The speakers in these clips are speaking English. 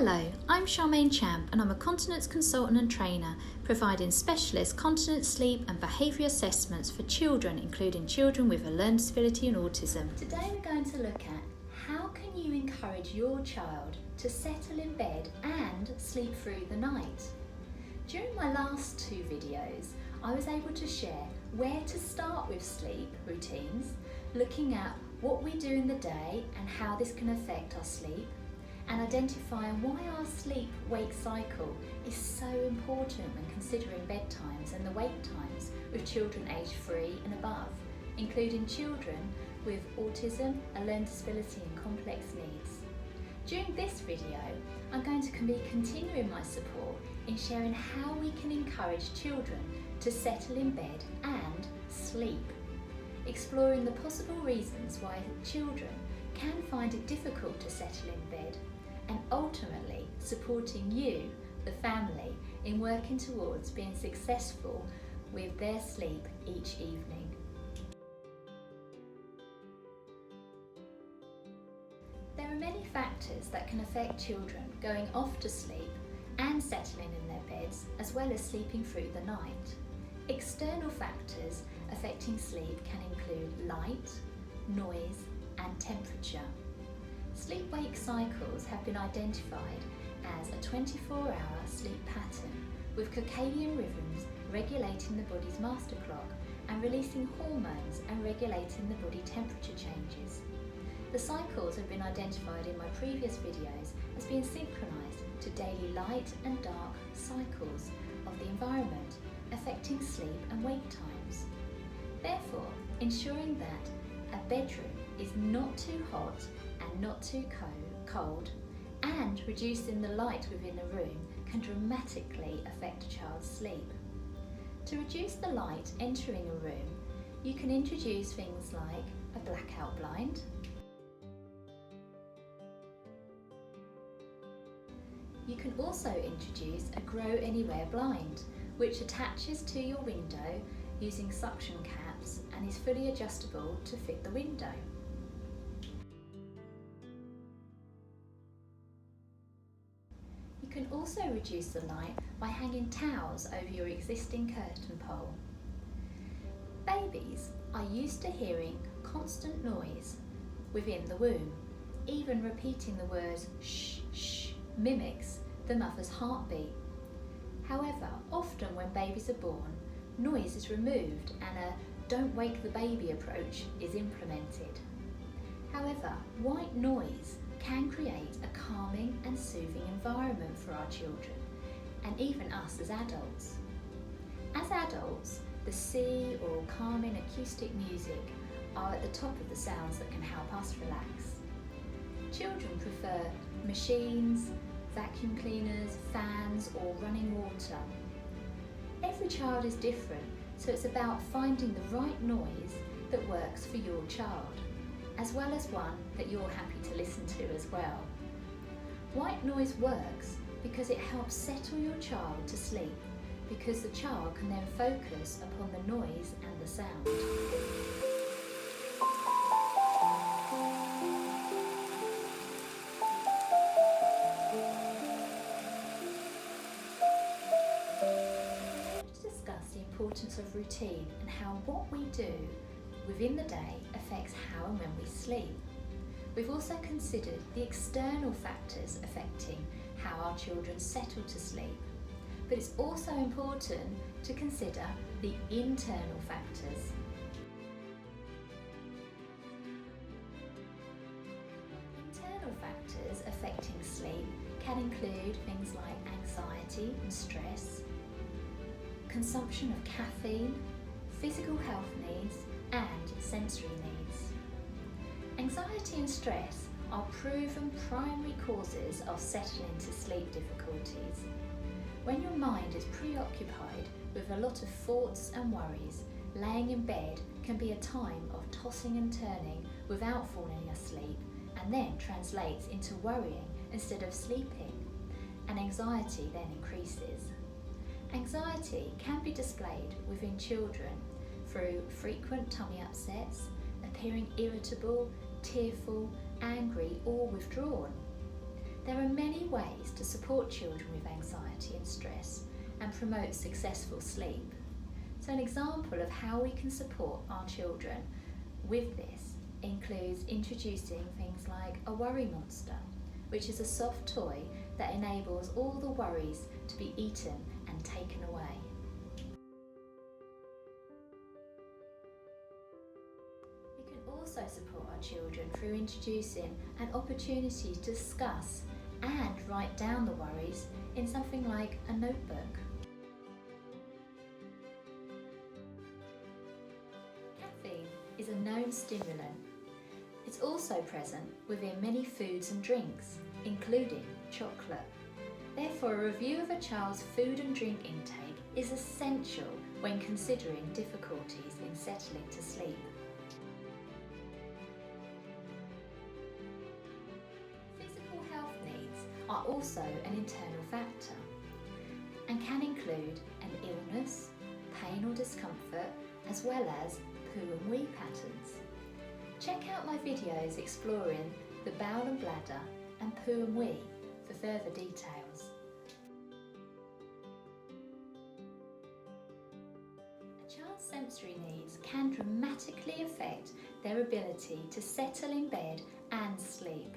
Hello, I'm Charmaine Champ and I'm a continence consultant and trainer providing specialist continence, sleep and behaviour assessments for children, including children with a learning disability and autism. Today we're going to look at how can you encourage your child to settle in bed and sleep through the night. During my last two videos, I was able to share where to start with sleep routines, looking at what we do in the day and how this can affect our sleep, and identifying why our sleep-wake cycle is so important when considering bedtimes and the wake times with children aged 3 and above, including children with autism, a learning disability and complex needs. During this video, I'm going to be continuing my support in sharing how we can encourage children to settle in bed and sleep, exploring the possible reasons why children can find it difficult to settle in bed, and ultimately supporting you, the family, in working towards being successful with their sleep each evening. There are many factors that can affect children going off to sleep and settling in their beds, as well as sleeping through the night. External factors affecting sleep can include light, noise, and temperature. Sleep-wake cycles have been identified as a 24-hour sleep pattern with circadian rhythms regulating the body's master clock and releasing hormones and regulating the body temperature changes. The cycles have been identified in my previous videos as being synchronized to daily light and dark cycles of the environment affecting sleep and wake times. Therefore, ensuring that a bedroom is not too hot and not too cold, and reducing the light within a room can dramatically affect a child's sleep. To reduce the light entering a room, you can introduce things like a blackout blind, you can also introduce a grow anywhere blind, which attaches to your window using suction caps and is fully adjustable to fit the window. You can also reduce the light by hanging towels over your existing curtain pole. Babies are used to hearing constant noise within the womb. Even repeating the words shh, shh mimics the mother's heartbeat. However, often when babies are born, noise is removed and a don't wake the baby approach is implemented. However, white noise can create a calming and soothing environment for our children, and even us as adults. As adults, the sea or calming acoustic music are at the top of the sounds that can help us relax. Children prefer machines, vacuum cleaners, fans or running water. Every child is different, so it's about finding the right noise that works for your child, as well as one that you're happy to listen to as well. White noise works because it helps settle your child to sleep, because the child can then focus upon the noise and the sound. Let's discuss the importance of routine and how what we do within the day affects how and when we sleep. We've also considered the external factors affecting how our children settle to sleep, but it's also important to consider the internal factors. Internal factors affecting sleep can include things like anxiety and stress, consumption of caffeine, physical health needs, and sensory needs. Anxiety and stress are proven primary causes of settling to sleep difficulties. When your mind is preoccupied with a lot of thoughts and worries, laying in bed can be a time of tossing and turning without falling asleep, and then translates into worrying instead of sleeping, and anxiety then increases. Anxiety can be displayed within children through frequent tummy upsets, appearing irritable, tearful, angry or withdrawn. There are many ways to support children with anxiety and stress and promote successful sleep. So an example of how we can support our children with this includes introducing things like a worry monster, which is a soft toy that enables all the worries to be eaten and taken away. We can also support our children through introducing an opportunity to discuss and write down the worries in something like a notebook. Caffeine is a known stimulant. It's also present within many foods and drinks, including chocolate. Therefore, a review of a child's food and drink intake is essential when considering difficulties in settling to sleep. Physical health needs are also an internal factor and can include an illness, pain or discomfort, as well as poo and wee patterns. Check out my videos exploring the bowel and bladder and poo and wee for further details. A child's sensory needs can dramatically affect their ability to settle in bed and sleep.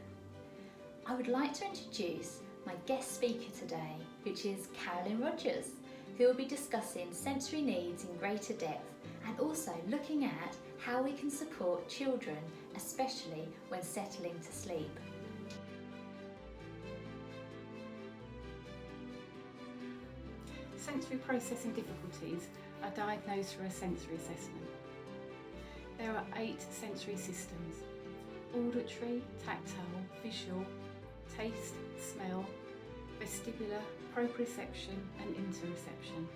I would like to introduce my guest speaker today, which is Carolyn Rogers, who will be discussing sensory needs in greater depth and also looking at how we can support children, especially when settling to sleep. Sensory processing difficulties are diagnosed through a sensory assessment. There are 8 sensory systems: auditory, tactile, visual, taste, smell, vestibular, proprioception and interoception.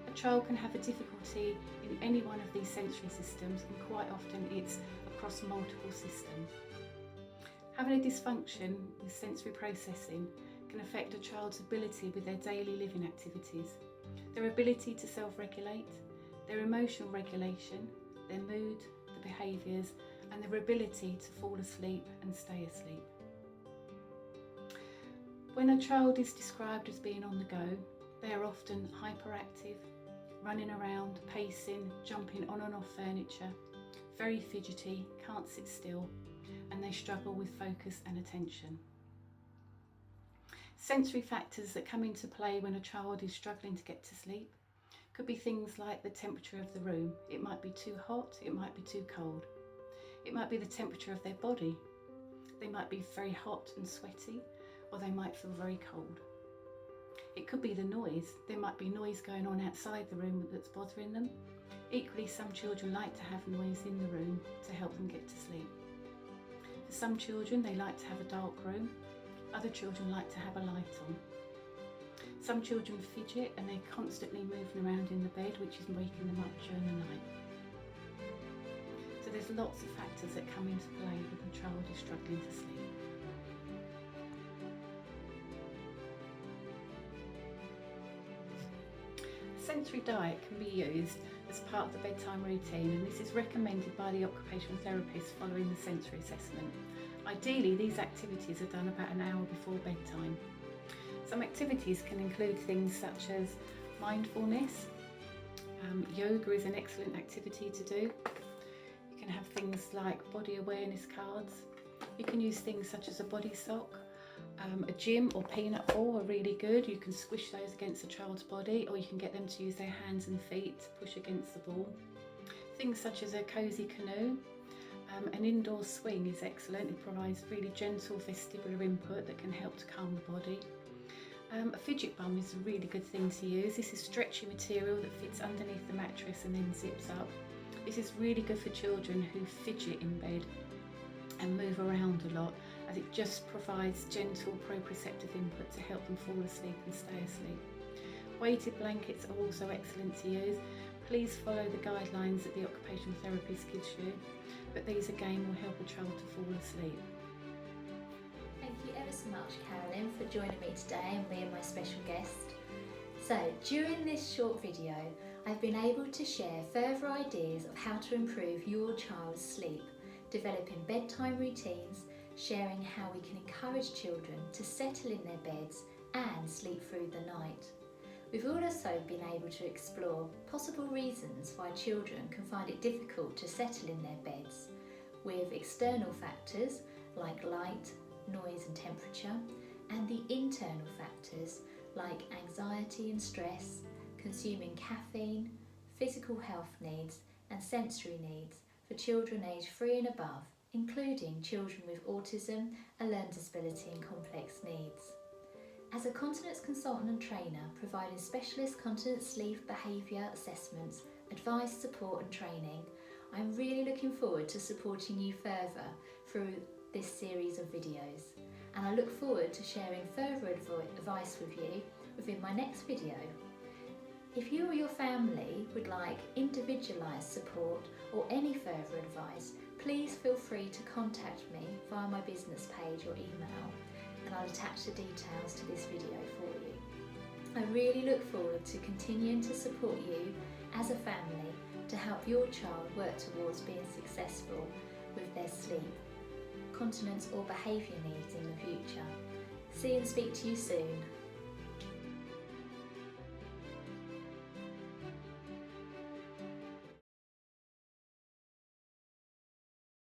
A child can have a difficulty in any one of these sensory systems, and quite often it's across multiple systems. Having a dysfunction with sensory processing can affect a child's ability with their daily living activities, their ability to self-regulate, their emotional regulation, their mood, the behaviours, and their ability to fall asleep and stay asleep. When a child is described as being on the go, they are often hyperactive, running around, pacing, jumping on and off furniture, very fidgety, can't sit still, and they struggle with focus and attention. Sensory factors that come into play when a child is struggling to get to sleep could be things like the temperature of the room. It might be too hot, it might be too cold. It might be the temperature of their body. They might be very hot and sweaty, or they might feel very cold. It could be the noise. There might be noise going on outside the room that's bothering them. Equally, some children like to have noise in the room to help them get to sleep. For some children, they like to have a dark room. Other children like to have a light on. Some children fidget and they're constantly moving around in the bed, which is waking them up during the night. So there's lots of factors that come into play when a child is struggling to sleep. Sensory diet can be used as part of the bedtime routine, and this is recommended by the occupational therapist following the sensory assessment. Ideally, these activities are done about an hour before bedtime. Some activities can include things such as mindfulness. Yoga is an excellent activity to do. You can have things like body awareness cards. You can use things such as a body sock. A gym or peanut ball are really good. You can squish those against a child's body, or you can get them to use their hands and feet to push against the ball. Things such as a cosy canoe. An indoor swing is excellent. It provides really gentle vestibular input that can help to calm the body. A fidget bum is a really good thing to use. This is stretchy material that fits underneath the mattress and then zips up. This is really good for children who fidget in bed and move around a lot, as it just provides gentle proprioceptive input to help them fall asleep and stay asleep. Weighted blankets are also excellent to use. Please follow the guidelines that the occupational therapist gives you, but these again will help a child to fall asleep. Thank you ever so much, Carolyn, for joining me today and being my special guest. So, during this short video, I've been able to share further ideas of how to improve your child's sleep, developing bedtime routines, sharing how we can encourage children to settle in their beds and sleep through the night. We've also been able to explore possible reasons why children can find it difficult to settle in their beds, with external factors like light, noise and temperature, and the internal factors like anxiety and stress, consuming caffeine, physical health needs and sensory needs for children aged 3 and above, including children with autism, a learning disability and complex needs. As a continence consultant and trainer providing specialist continence sleep behaviour assessments, advice, support and training, I'm really looking forward to supporting you further through this series of videos, and I look forward to sharing further advice with you within my next video. If you or your family would like individualised support or any further advice, please feel free to contact me via my business page or email, and I'll attach the details to this video for you. I really look forward to continuing to support you as a family to help your child work towards being successful with their sleep, continence or behaviour needs in the future. See and speak to you soon.